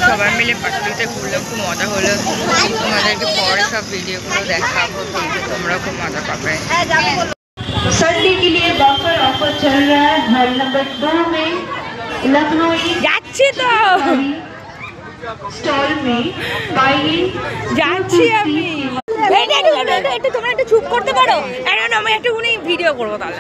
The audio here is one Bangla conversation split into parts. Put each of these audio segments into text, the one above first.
সবাই মিলে পাটুলিতে ঘুরলাম, খুব মজা হলো। তোমাদেরকে পরে সব ভিডিওগুলো দেখাবো, তোমরা খুব মজা পাবে। संडे के लिए बफर ऑफर चल रहा है हॉल नंबर 2 में लखनऊ যাচ্ছি তো स्टॉल में बाई যাচ্ছি আমি। একটু তোমরা একটু চুপ করতে পারো? এখন আমি একটুখানি ভিডিও করবো তাহলে।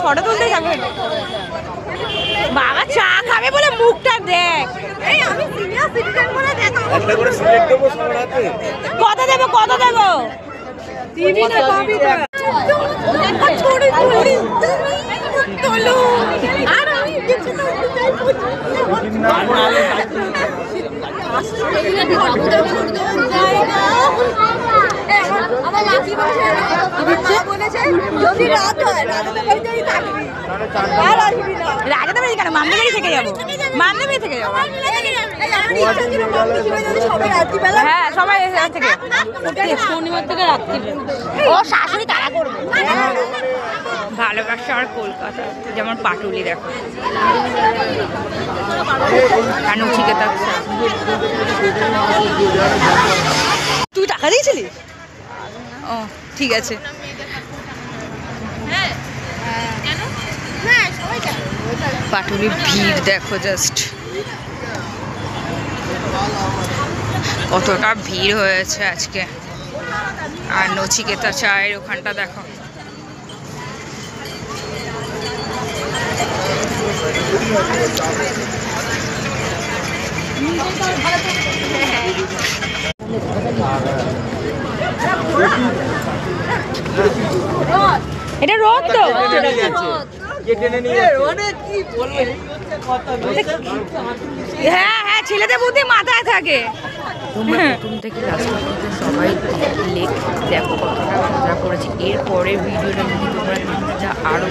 ফটো তুলতে যাবে বাবা, চা খাবে বলে মুখটা দেখ। কত দেবো কত দেবো? রাজাতে বাড়ি কেন? মামলা বাড়ি থেকে যাবো, মামলা বাড়ি থেকে যাবো। হ্যাঁ সবাই থেকে শনিবার থেকে রাত্রি ও শাশুড়ি তারা করবে। ভালোবাসা আর কলকাতা যেমন পাটুলি দেখো, নচিকেতা। তুই টাকা দিয়েছিলি? ও ঠিক আছে। পাটুলির ভিড় দেখো, জাস্ট কতটা ভিড় হয়েছে আজকে। আর নচিকেতা চায়ের ওখানটা দেখো। এটা রোদ তো, হ্যাঁ হ্যাঁ ছেলেদের বুদ্ধি মাথায় থাকে। তোমরা প্রথম থেকে লাস্ট পর্যন্ত সবাই দেখো কতটা মজা করেছি। এরপরে ভিডিওটা যদি তোমরা আরো